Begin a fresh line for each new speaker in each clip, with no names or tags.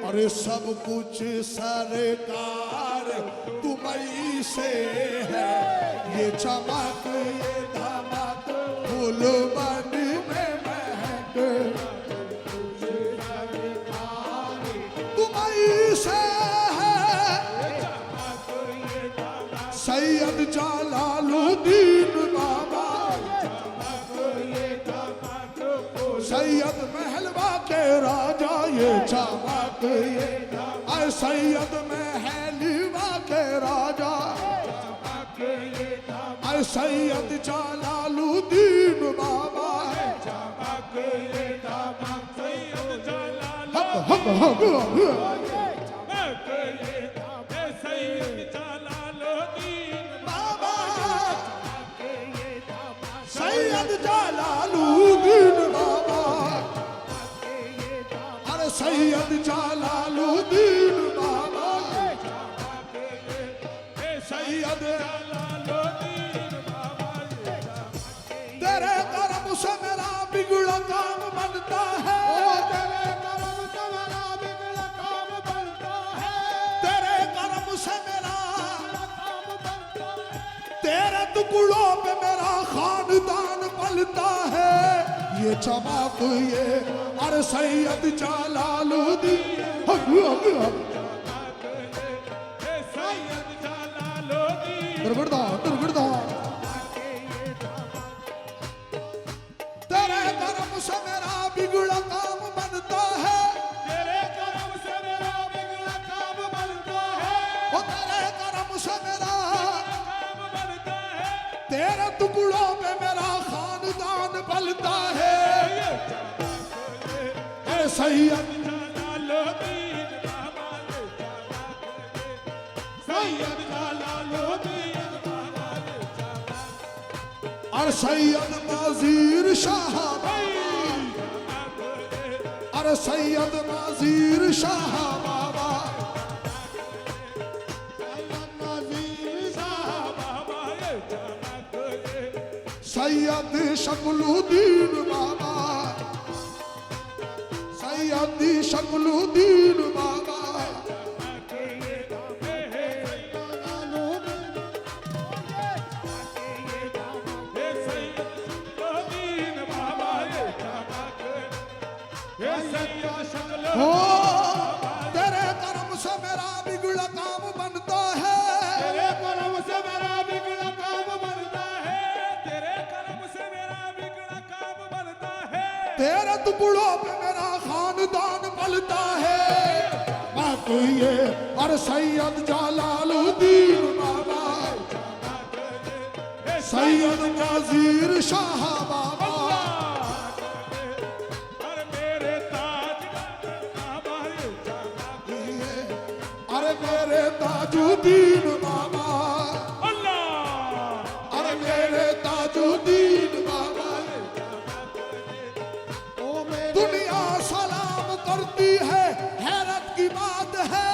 अरे सब कुछ सरकार तुम्हीं से है, ये चमक ये धमक फूल बन में महक तुम्हीं से है। सैयद जलालुद्दीन बाबा सैयद महलवा के राजा, ये चमक ये अरे सैयद महलवा के राजा, अरे सैयद जलालुद्दीन बाबा हक हक हक सैयद जलालुद्दीन बाबा, अरे सैयद जलालुद्दीन बाबा, सैयद जलालुद्दीन बाबा। तेरे करम से मेरा बिगड़ा काम बनता है, तेरे करम से मेरा बिगड़ा काम बनता है, तेरे करम से मेरा काम बनता है, तेरे टुकड़ों पे मेरा खानदान पलता है, ये चमक ये अरे सैयद जलालुद्दीन दुर्गुड़दा तेरे करम से मेरा बिगड़ा काम बनता है, तेरे करम से मेरा बिगड़ा काम बनता है, ओ तेरे करम से मेरा काम बनता है, तेरे टुकड़ों पे मेरा खानदान पलता है। सैयद जलालुद्दीन बाबा, सैयद जलालुद्दीन बाबा, और सैयद नाज़ीर शाह बाबा, अरे सैयद नाज़ीर शाह बाबा, सैयद नाज़ीर शाह बाबा, सैयद शकलुद्दीन बाबा, सैयद शकलुद्दीन बाबा, हो तेरे करम से मेरा बिगड़ा काम बनता है, तेरे करम से मेरा बिगड़ा काम बनता है, तेरे करम से मेरा बिगड़ा काम बनता है, तेरे टुकड़ों पे मेरा खानदान पलता है। बात ये और सैयद जलालुद्दीन बाबा, सैयद नाज़ीर शाह बाबा, अरे मेरे ताजुद्दीन बाबा, अल्लाह, अरे मेरे ताजुद्दीन बाबा, दुनिया सलाम करती है, हैरत की बात है,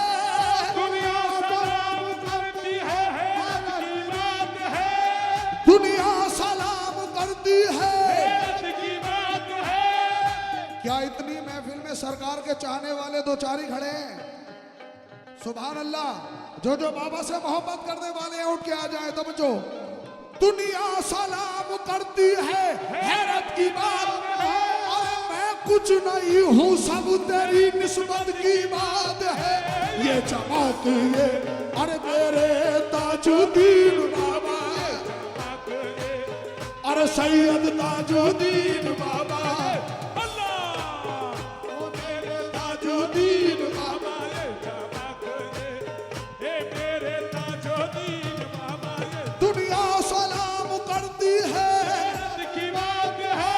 दुनिया सलाम करती है, हैरत की बात है, दुनिया सलाम करती है, हैरत की बात है। क्या इतनी महफिल में सरकार के चाहने वाले दो चार ही खड़े हैं? सुभान अल्लाह। जो जो बाबा से मोहब्बत करने वाले हैं उठ के आ जाए तवज्जो। दुनिया सलाम करती है, हैरत की बात है, अरे मैं कुछ नहीं हूँ, सब तेरी निस्बत की बात है, ये चमक ये अरे मेरे ताजुद्दीन बाबा, अरे सैयद ताजुद्दीन बाबा, अल्लाह, ओ मेरे ताजुद्दीन बाबा, दुनिया सलाम करती है, की बात है,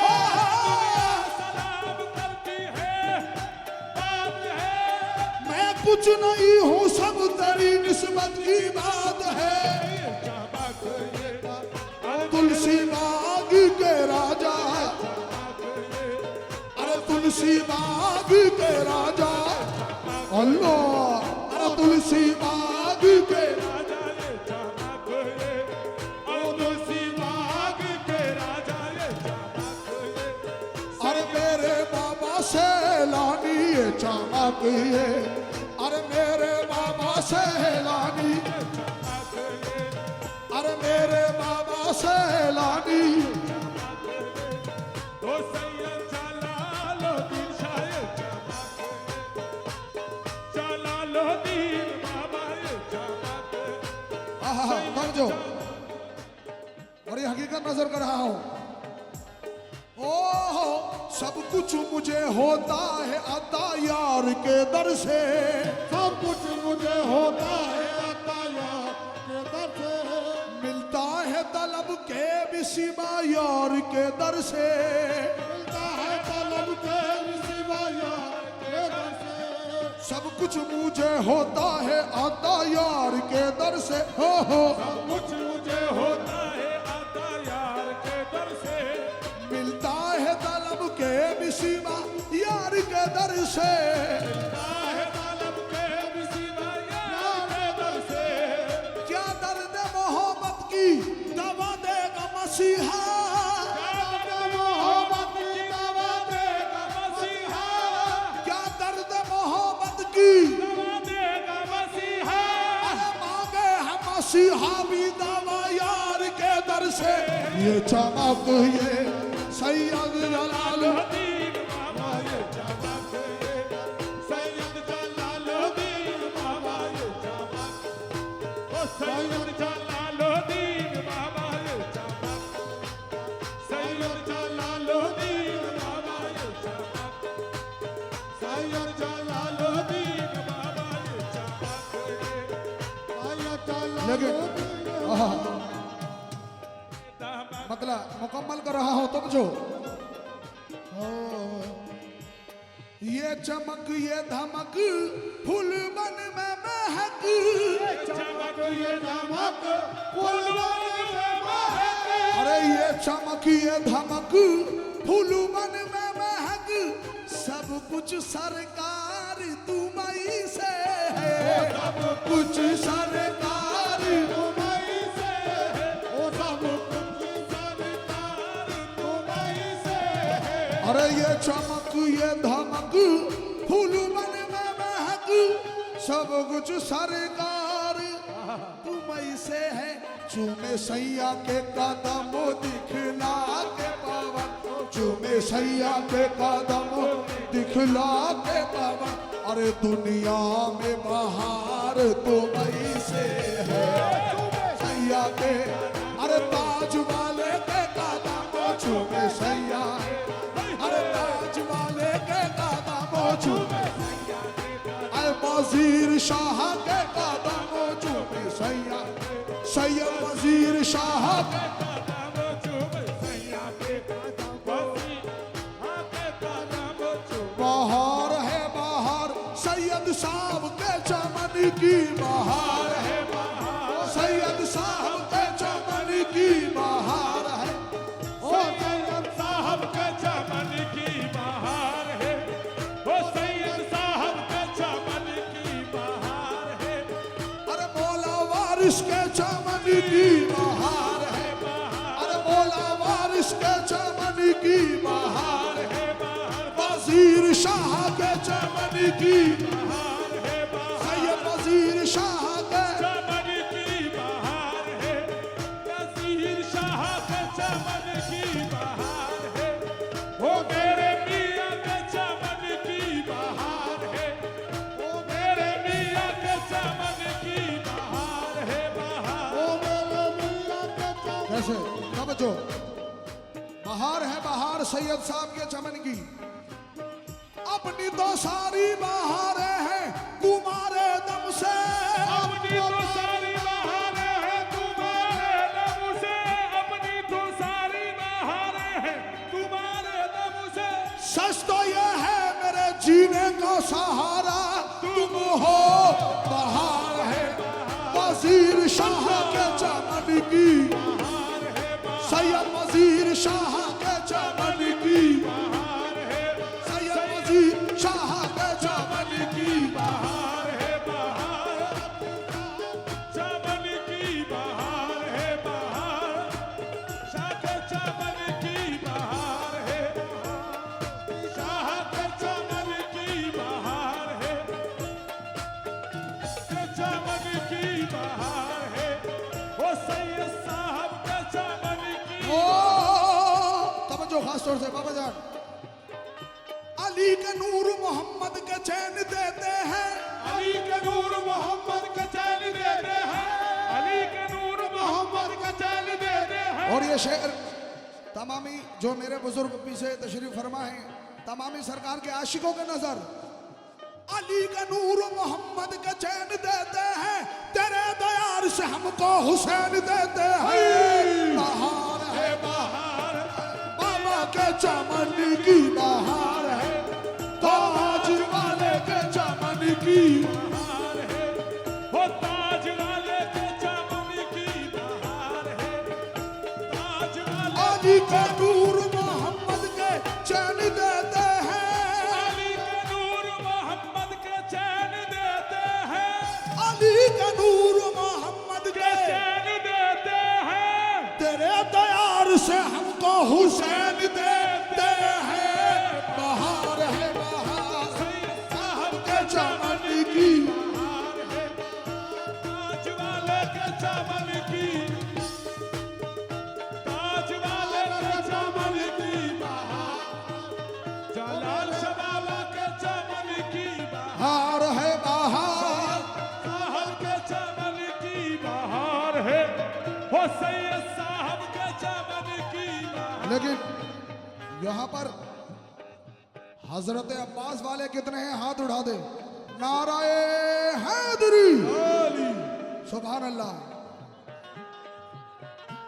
सलाम करती है, बात है, मैं कुछ नहीं हूँ, सब तेरी निस्बत की बात है। तुलसी बाग के राजा, अरे तुलसी बाग के राजा, अल्लाह, अरे तुलसी बाग के चमक ये, अरे मेरे बाबा सैलानी, अरे मेरे बाबा सैलानी। समझो, और ये हकीकत नजर कर रहा हूं। ओहो सब कुछ मुझे होता है अता यार के दर से,
सब कुछ मुझे होता है अता यार के दर से,
मिलता है तलब के भी सिवा यार के दर से,
मिलता है तलब के भी सिवा यार के दर से,
सब कुछ मुझे होता है अता यार के दर से। हो
सब कुछ मुझे होता है अता यार के दर से,
मिलता है तलब के भी सिवा यार के दर से,
मिलता है तलब के भी सिवा यार के दर से।
क्या दर्द मोहब्बत की दवा देगा मसीहा,
मोहब्बत की दवा देगा मसीहा,
क्या दर्द मोहब्बत की
दवा देगा मसीहा,
अरे मांगे हम मसीहा भी दवा यार के दर से। ये चमक ये सैयद जलालुद्दीन
बाबा ये चमक ये, सैयद जलालुद्दीन बाबा ये चमक, ओ सैयद जलालुद्दीन बाबा ये चमक, सैयद जलालुद्दीन बाबा ये चमक, सैयद जलालुद्दीन बाबा ये चमक ये,
लेकिन मतलब मुकम्मल कर रहा हूं तुम जो ये चमक ये धमक फूल बन में महक,
चमक ये धमक फूलवन में महक,
अरे ये चमक ये धमक फूल बन में महक, सब कुछ सरकार तुम्हीं से है, सब कुछ सरकार
तुम्हीं से है, ओ सब कुछ सरकार तुम्हीं से है,
अरे ये चमक ये धमक फूल मन में महक, सब कुछ सरकार तुम्हीं से है। चूमे सैया के कदम दिखला के पावन, चूमे सैया के कदम दिखला के पावन, अरे दुनिया में बहार तुम्हीं से है। सैया के अरे ताज वाले के कदम चूमे सैया, अरे ताज वाले के कदम चूमे, अरे वजीर शाह के कदम चूमे सैया, सैयद वजीर शाह के बहार है बहार सैयद साहब के चमन की, बहार है सैयद साहब के चमन की बहार है,
ओ सैयद साहब के चमन की बहार है, ओ सैयद साहब के चमन की बहार है,
अरे मौला वारिस के चमन की बहार है, अरे मौला वारिस के चमन की बहार है, वजीर शाह के चमन की
बहार है,
सैयद वजीर शाह के
चमन की बहार है, वजीर शाह के चमन की बहार है, ओ मेरे मियां के चमन की बहार है, ओ मेरे मियां के चमन की बहार है, बहार, ओ मेरे मियां के चमन,
कैसे समझो, बहार है बहार सैयद साहब के चमन की, अपनी तो सारी बहारें हैं तुम्हारे दम से,
अपनी तो सारी बहारें हैं तुम्हारे दम से, अपनी तो सारी बहारें हैं तुम्हारे दम से,
सच तो ये है मेरे जीने का सहारा तुम हो, बहार है वजीर शाह के चमन की, सैयद वजीर शाह के चमन की, सैयद वजीर शाह के चमन की
बहार है बहार, चमन की बहार है बहार, शाह के चमन की बहार है, शाह के चमन की बहार
तौर से बाबा जान। अली का नूर मोहम्मद का चैन देते हैं,
अली के नूर मोहम्मद का चैन देते हैं, अली के नूर मोहम्मद का चैन देते हैं।
और ये शेर तमामी जो मेरे बुजुर्ग पीछे तशरीफ फरमा है, तमामी सरकार के आशिकों के नजर, अली का नूर मोहम्मद का चैन देते हैं, तेरे दयार से हमको हुसैन देते हैं। बहार है बहार, बाबा के चमन की बहार है, ताज वाले के चमन की
बहार है, वो ताज वाले के चमन की बहार है, ताज वाले
अली का नूर मोहम्मद के चैन देते हैं,
अली के नूर मोहम्मद के चैन देते हैं,
अली का नूर मोहम्मद के
चैन देते हैं।
तेरे दयार से हमको हुसैन देते हैं। बहार है बहार, साहब के चमन की
बहार है, ताज वाले के चमन की, ताज वाले के चमन की बहार, जलाल शबाबा के चमन की बहार,
हार है बहार।
साहब के चमन की बहार है, हो सैयद साहब के चमन की बहार।
लेकिन यहाँ पर हजरत अब्बास वाले कितने हैं? हाथ उठा दे। नाराए हैदरी, सुभान अल्लाह।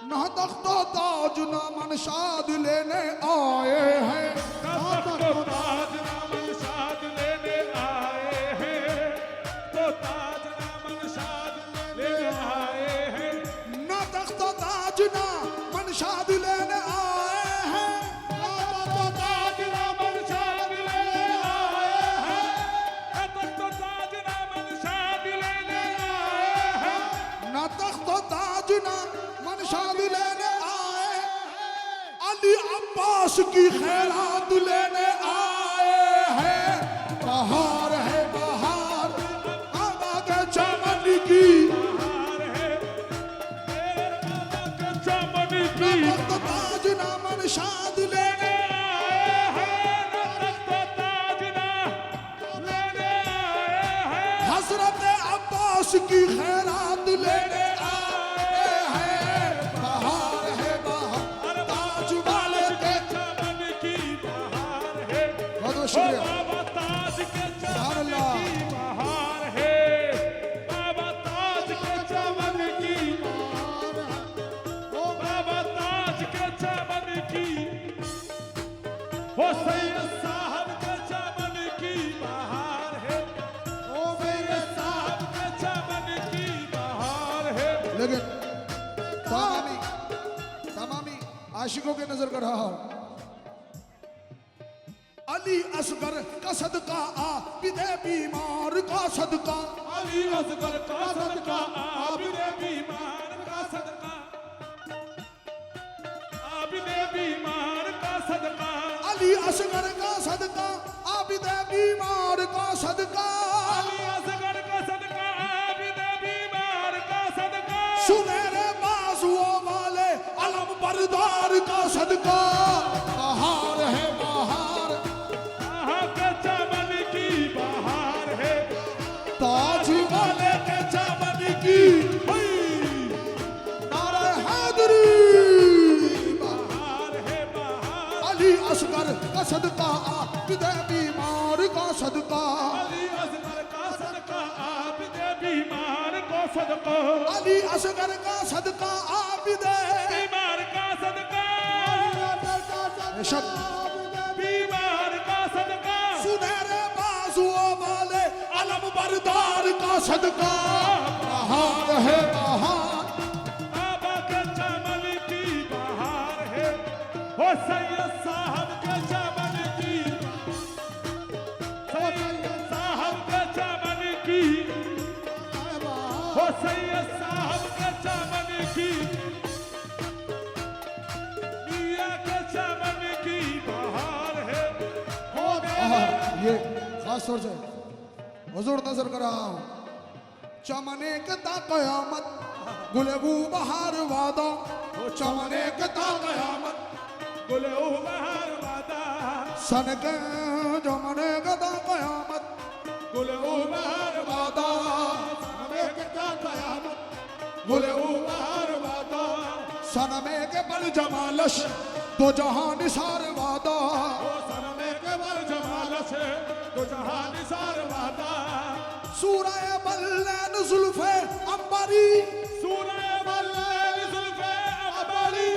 ना तख्तो ताज ना मनशाद लेने आए हैं,
तो ताज नामन शाद लेने आए हैं, तो ताज नामन शाद लेने आए हैं,
ना तख्तो ताज ना मनशाद लेने आए हैं,
तो ताज नामन शाद लेने आए हैं, तो ताज नामन शाद लेने आए हैं,
ना तख्तो ताज ना मनशाद लेने आए, अली अब्बास की खैरात लेने आए हैं। बहार है बहार, बाबा के चमन की
बहार है, तेरे बाबा के चमन की
तख्तो ताज ना मनशाद लेने
आए हैं, तो ताज नाम लेने आए हैं,
हजरत अब्बास की खैरात लेने आए हैं। बहार है बहार, ताज वाले के
चमन की बहार है,
बहुत बहुत
ओ
शुक्रिया।
बाबा ताज के
सुभान
चमन
अल्लाह।
की बहार है, बाबा ताज के चमन की बहार है, ओ बाबा ताज के चमन की, ओ सैयद साहब के चमन की बहार है, ओ सैयद साहब के चमन की बहार है।
लेकिन तमामी आशिकों के नजर कर रहा हूं। अली असगर का सदका आ बिदे बीमार का सदका,
अली असगर का सदका, आबिदे बीमार का सदका, आबिदे बीमार का सदका,
अली असगर का सदका आ बिदे बीमार का सदका,
अली असगर का सदका, आबिदे बीमार का सदका,
सुनहरे बाजुओं वाले अलम बरदार का सदका। बहार है बहार,
आहा के चमन की बहार है,
ताज वाले के चमन की नारे हैदरी।
बहार है बहार,
अली असगर का सदका आ बिदे बीमार का सदका,
अली असगर का सदका, आबिदे बीमार को सदका,
अली असगर का सदका आ बिदे
बीमार का सदका,
बेशक
बीमार का सदका,
सुनहरे बाजुओं वाले अलम बरदार का सदका। बहार है बहार,
बाबा के चमन की बहार है, हो सैयद साहब के चमन की, सैयद साहब के चमन की, हो सैयद साहब के चमन की, मियां के चमन की बहार है, हो
आहा, ये खास तौर से हुजूर नजर कर रहा हूं। चमने कता कयामत गुलेबू बहार वादा, चमने कता कयामत
गुले ओ बहार
सन के जमाने गदा कयामत
गुल उमर वादा समय के का कयामत गुल उमर वादा
सनमे के बल जमालश दो जहां निसार वादा
ओ सनमे के बल जमाल से तो जहां निसार वादा
सूरह बल्लैन जुल्फे अंबरी
सूरह बल्लैन जुल्फे अंबरी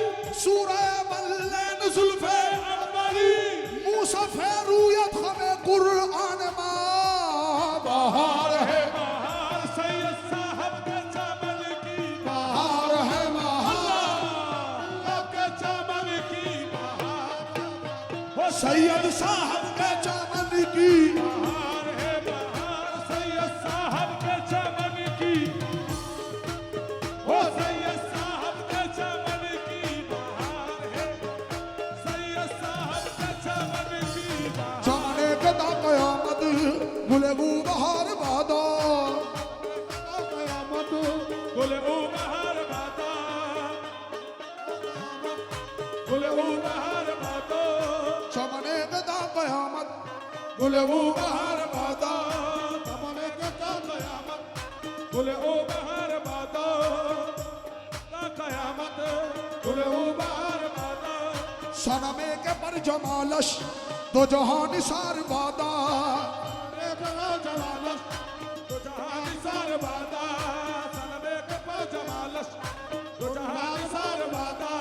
सूरह बल्लैन जुल्फे
अंबरी
मूसफे रूयत हमें कुरान मा बहार है
बहार सैयद साहब के चमन की
बहार है बहार
अल्लाह के चमन की बहार हो
सैयद साहब के चमन की
बहार है बहार सैयद साहब के चमन की हो सैयद साहब के चमन की बहार है सैयद साहब के चमन की बहार
जमाने गदा कयामत गुलेबू बहार वादा
कयामत गुल उमर वादा गुल उमर वादा
जमाने गदा कयामत गुलेबू बहार वादा
जमाने के का कयामत गुल उमर वादा का कयामत गुल उमर वादा
सनमे के पर जमालश दो जहां निसार वादा
रे बड़ा जवालस तो जहां निसार वादा सनबे के पा जवालस तो जहां निसार वादा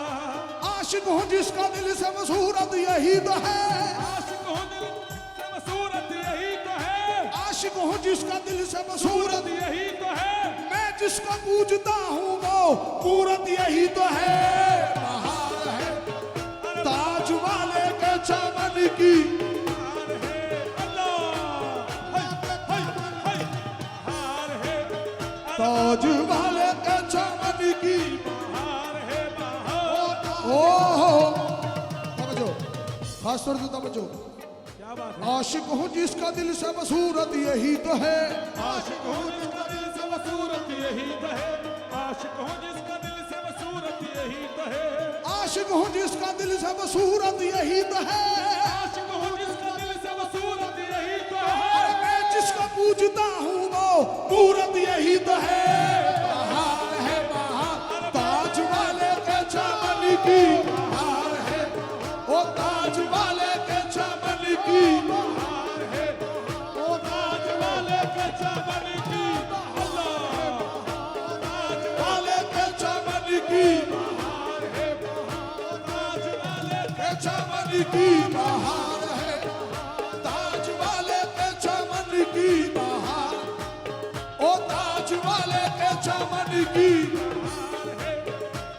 आशिक हूँ जिसका दिल से मसूरत यही तो है
आशिक हो दिल से सूरत यही तो है
आशिक हूँ जिसका दिल से मसूरत
सूरत यही तो है
मैं जिसका पूजता हूँ वो पूरत यही तो है बहार है ताज वाले के चमन की
हार है अल्लाह हाय हाय हार है
ताज वाले के चमन की
हार है बहार
ओ तवज्जो खास तौर से तवज्जो
क्या बात है
आशिक हूँ जिसका दिल से मसूरत यही तो है
आशिक हो जिसका दिल से सूरत यही तो है आशिक हो जिसका दिल से सूरत यही तो है
आशिक हूँ जिसका दिल से मसूरत यही तो है
आशिक हो जिसका दिल से सूरत यही तो
और
है
मैं जिसका पूजता हूँ वो पूरत यही तो है बहार है बहार ताज वाले के चमन की बहार है ओ ताज वाले के चमन की
बहार है ओ ताज वाले के चमन की अल्लाह ताज
वाले के चमन की
बहार है ओ ताज वाले
के चमन की बहार है ताज वाले के चमन की बहार ओ ताज वाले के चमन की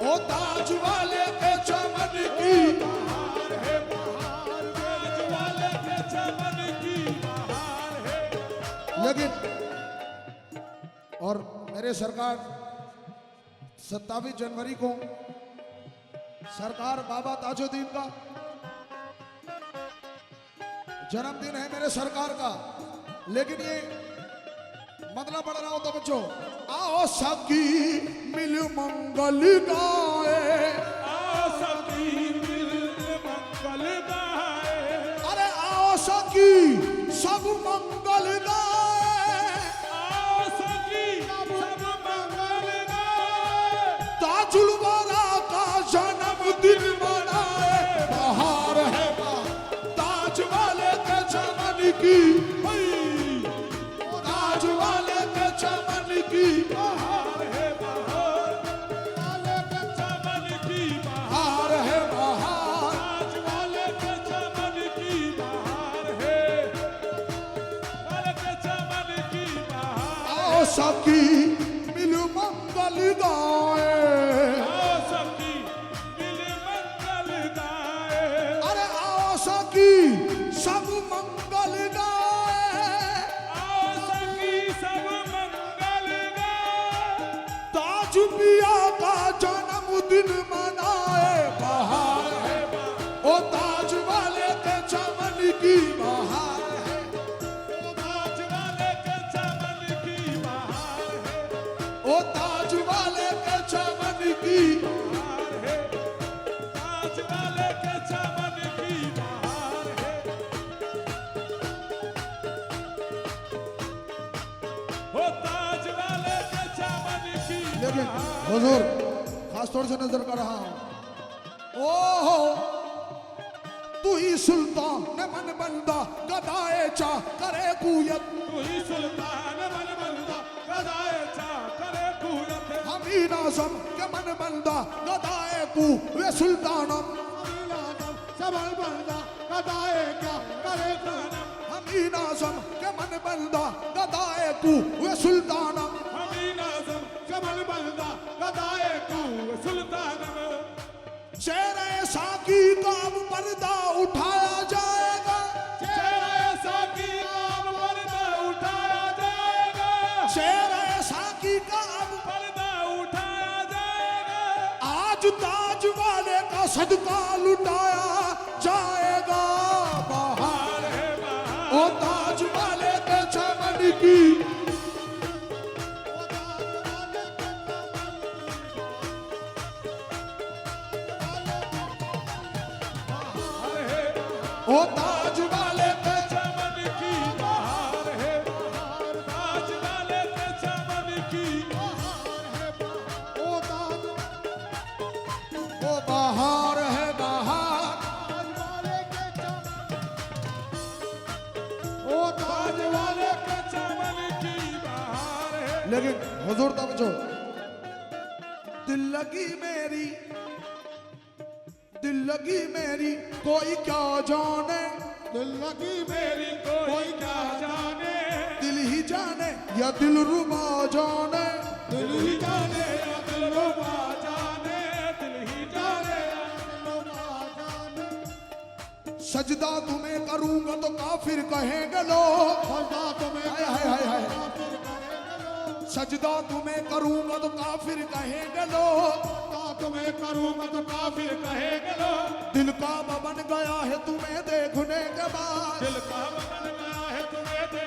ओ ताज वाले के चमन की
बहार है ताज वाले के चमन की बहार है
लेकिन और मेरे सरकार 27 जनवरी को सरकार बाबा ताजुद्दीन का जन्मदिन है मेरे सरकार का लेकिन ये मतलब पढ़ रहा हो तो बच्चों आओ सखी मिल मंगल गाए
सखी मिल मंगल गाए
अरे आओ सखी सब मंगल गाए
सखी सब मंगल गाए
ताजुल वाला का जन्मदिन मनाए बहार है ताज वाले के चमन की ताज वाले के चमन की
बहार है बहार वाले के चमन की बहार
बहार है बहार
ताज वाले के चमन की बहार है वाले के चमन की बहार
आओ सखी मिल मंगल गाए
सखी मिल मंगल गाए
अरे आओ सखी सब मंगल गाए
सखी सब मंगल गाए
ताज पिया का जन्मदिन मनाए बहार है ओ ताज वाले के चमन की बहार है
ताज वाले के चमन की बहार है
ओ ताज वाले के चमन की
बहार है ताज वाले के चमन की बहार है
लेकिन हुजूर खास तौर से नजर कर रहा हूं। ओहो तू ही सुल्तान ने मन बंदा गदाए चा करे कुयत,
तू ही सुल्तान मन बंदा गदाए चा करे कुयत,
हम ही नाज़म के मन बंदा गदाए कू वे सुल्तानम,
सबल बंदा गदाए क्या करे कुयत,
हम ही नाज़म के मन बंदा गदाए कू वे सुल्तानम,
हमी नाज़म कमल बंदा गदाए कू सुल्तानम।
शेरे साकी का अब पर्दा उठाया जाएगा,
चेहरे साकी का अब पर्दा उठाया जाएगा,
शेरे साकी का अब
पर्दा उठाया जाएगा।
आज ताज वाले का सदका लुटाया जाएगा। बाहर
है बाहर
ओ ताज वाले के चमन की, ओ ताज वाले के
चमन की बहार है, ताज वाले के चमन की
ओ ताज
ओ बाहर है बाहर,
वाले के ओ ताज
ताज वाले के चमन की बहार है।
लेकिन हुजूर तवज्जो, दिल लगी मेरी, दिल लगी मेरी कोई क्या जाने,
दिल लगी
मेरी कोई क्या जाने,
दिल ही जाने या दिल रुबा जाने,
दिल ही जाने या दिल रुबा जाने, दिल ही जाने
सजदा तुम्हें करूंगा तो काफिर कहेंगे लोग,
सजदा तुम्हें
हाय हाय हाय हाय,
काफिर कहेंगे लोग,
सजदा तुम्हें करूंगा तो काफिर कहेंगे लोग,
सजदा तुम्हें
करूंगा तो काफिर कहेंगे लोग,
दिल का बन गया है तुम्हें देखने के बाद,
दिल का बन गया है तुम्हें दे,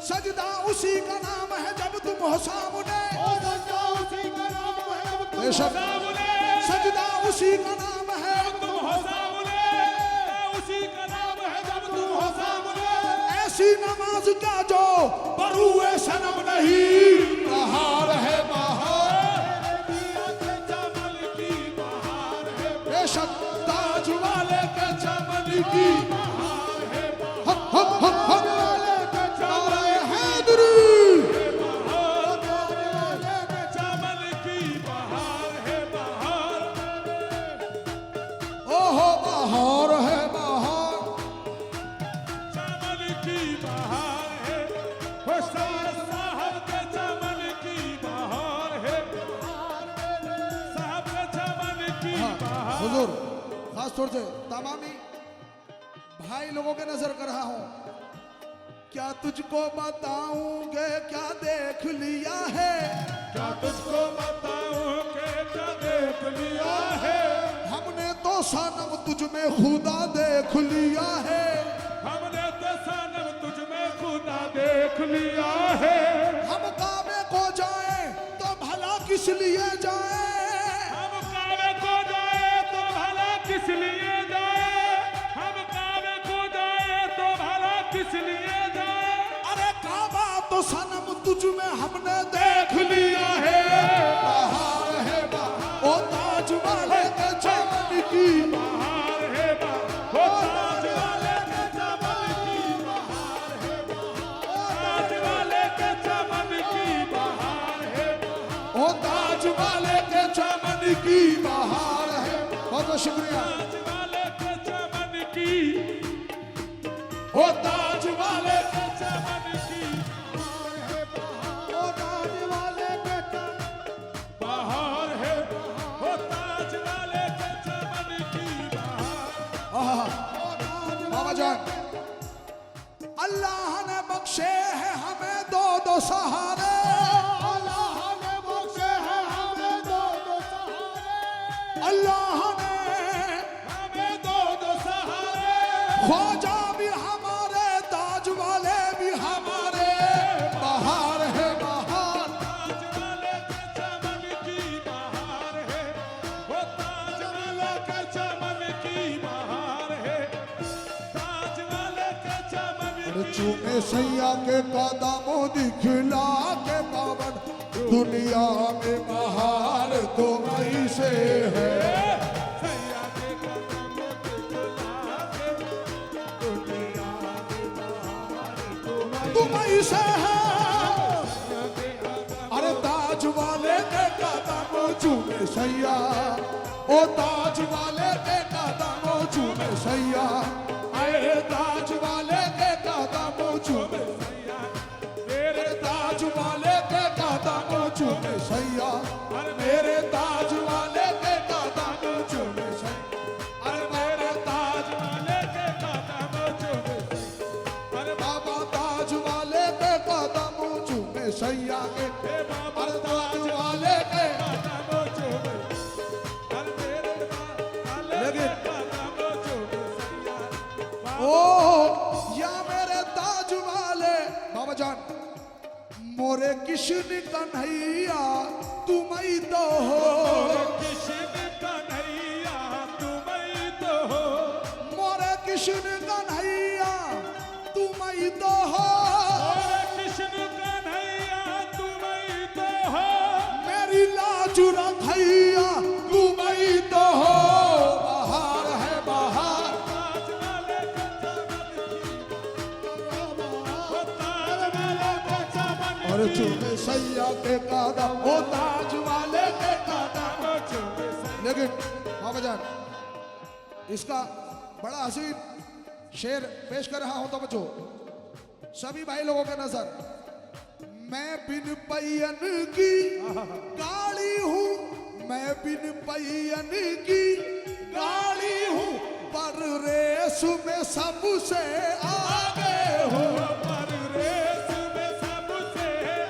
सजदा उसी का नाम है जब तुम हो सामने,
ओ सजदा उसी का नाम है अब तुम
बेशक
सामने
सजदा उसी का नाम है,
तुम हो सामने, उसी का नाम है जब तुम हो सामने।
ऐसी नमाज का जो बरूए सनम नहीं, बहार है बहार,
चमन की बहार है,
बेशक ताज वाले के चमन की,
बहार है,
हक हक हक हक नारे हैदरी,
चमन की बहार है, बहार
ओहो बहार है बहार,
चमन की बहार है, हुसैन साहब के चमन की बहार है, साहब के चमन की बहार।
हुजूर खास तौर से तमामी भाई लोगों के नजर कर रहा हूं, क्या तुझको बताऊंगे क्या देख लिया है,
क्या तुझको बताऊं कि क्या देख लिया है,
हमने तो सनम तुझ में खुदा देख लिया है,
हमने तो सनम तुझ में खुदा देख लिया है,
हम काबे को जाए तो भला किस लिए जाए,
हम काबे को जाए तो भला किस लिए जाए, हम काबे को जाए तो भला किस लिए जाए,
अरे काबा तो सनम तुझ में हमने देख लिया है, बहार है बहार, ओ ताज वाले के चमन की,
बहार है बहार, ताज वाले के चमन की बहार है, ताज वाले के चमन की बहार है,
ओ ताज वाले के चमन की बहार है। बहुत बहुत शुक्रिया।
ताज वाले के चमन की,
ओ ताज वाले
के चमन की
ओ ताज वाले के
बहार है, ओ ताज वाले के चमन की बहार।
आहा, बाबा जान, अल्लाह ने बख्शे हैं हमें दो दो सहारे,
अल्लाह ने बख्शे हैं हमें दो दो सहारे,
अल्लाह ने
हमें दो दो सहारे,
ख्वाजा भी हमारे, ताज वाले भी हमारे, बहार है बहार,
ताज वाले के चमन की बहार है, ओ ताज वाले के चमन की बहार है, ताज वाले के चमन
अरे
की
चूमे सैया के कदमों दिखला के पावन दुनिया में बहार तुम्हीं से है
सैया के कदम दिखला के दुनिया में बहार
तुम्हीं से है अरे ताज वाले के कदमों चूमे सैया ओ ताज वाले के कदमों चूमे सैया अरे ताज वाले के कदमों चूमे मेरे ताज वाले के कदमों चूमे सैया अरे मेरे ताज वाले के कदमों चूमे सैया अरे मेरे ताज
वाले के कदम चूमे
अरे बाबा ताज वाले के कदमों चूमे सैया के अरे ताज वाले के
कदम चूमे हर मेरे वाले के कदम चूमे सैया
ओ या मेरे ताज वाले बाबा जान मोरे किशन कन्हैया तुम ही तो हो
कृष्ण कन्हैया तुम ही तो हो
मोरे किशन कन्हैया तुम ही तो हो
और कृष्ण कन्हैया तुम ही तो हो
मेरी लाज रखैया तुम ही तो हो बहार है बहार
ताज वाले के चमन
और चूमे सैया के कदम ओ ताज वाले के कदम लेकिन बाबा जान इसका बड़ा हसीन शेर पेश कर रहा हूं तो बच्चों सभी भाई लोगों के नजर मैं बिन पैयन की गाड़ी हूं मैं बिन पैयन की गाड़ी हूं पर रेस में सबसे आगे हूं
पर रेस में सबसे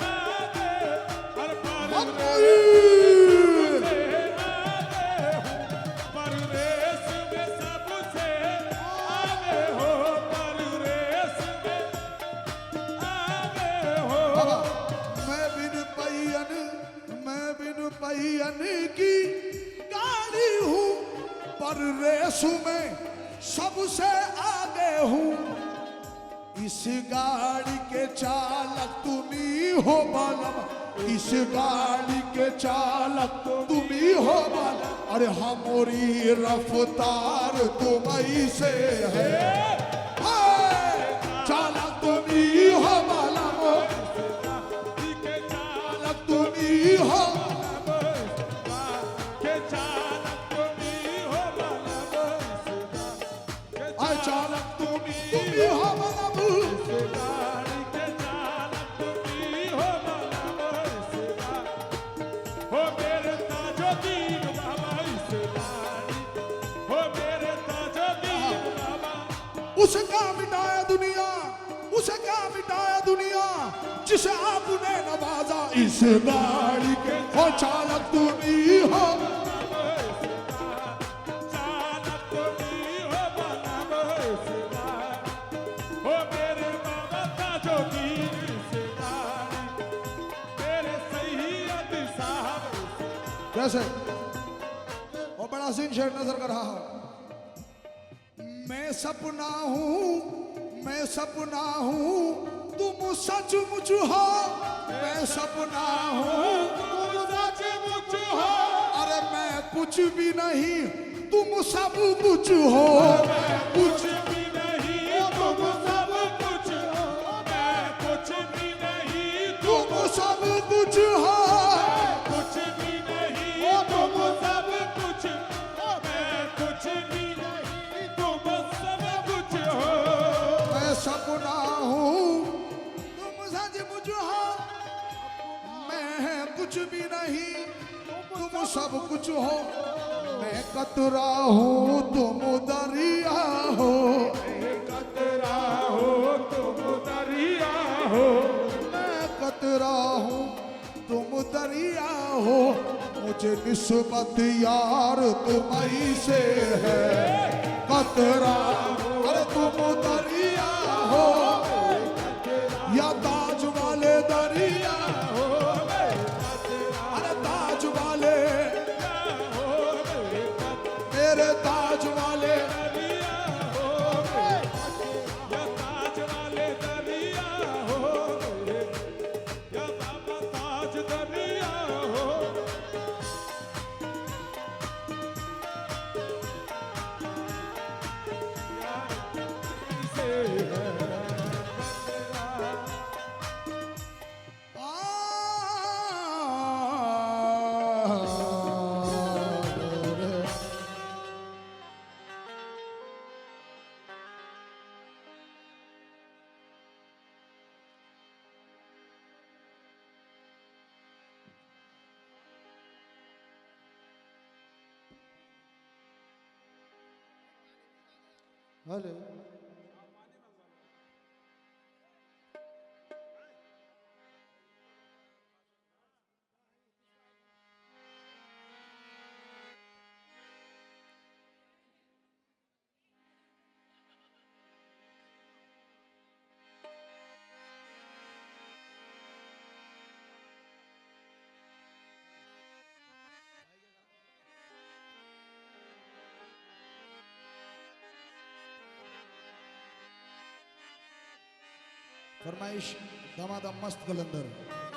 आगे हर पर पर रेस में सबसे आगे हो पर रेस में आगे हो
बाबा मैं बिन पैयन की गाड़ी हूं पर रेस में सबसे आगे हूं इस गाड़ी के चालक तुम ही हो बालम इस गाड़ी के चालक तुम ही हो बालम अरे हमारी रफ्तार तुम ही से है हाय, चालक तुम ही हो बालम
के
चालक तुम ही हो
के चालक तुमी हो बलम
आय चालक तुम ही हो बालम
गाड़ी के चालक तुमी हो बलम हो मेरे ताजो दीन बाबा इस गाड़ी हो मेरे ताजो दीन बाबा
उसका मिटाया दुनिया उसका मिटाया दुनिया जिसे आपने नवाजा इस गाड़ी के ओ चालक तुम ही हो
चालक तुमी हो बलम हो मेरे बाबा ताजो दीन इस गाड़ी मेरे सैयद साहब
कैसे और बड़ा सीन शेर नजर कर रहा हूं मैं सपना हूं तुम सचमुच हो मैं सपना हूं
तुम सचमुच हो
अरे मैं कुछ भी नहीं तुम सब कुछ हो मैं
कुछ भी नहीं तुम सब कुछ हो मैं कुछ भी नहीं
तुम सब कुछ हो
कुछ भी नहीं तुम सब कुछ मैं कुछ भी नहीं तुम सब कुछ हो
मैं सपना हूं तुम सचमुच हो मैं कुछ भी नहीं तुम सब कुछ हो मैं कतरा हूं तुम दरिया हो
कतरा हो तुम दरिया हो
मैं कतरा हूं तुम दरिया हो मुझे निस्बत यार तुम्हीं से है कतरा अरे तुम दरिया हो या ताज वाले दरिया हो अरे ताज वाले मेरे ताज वाले
ताज वाले दरिया
हेलो फरमाइश दामाद मस्त कलंदर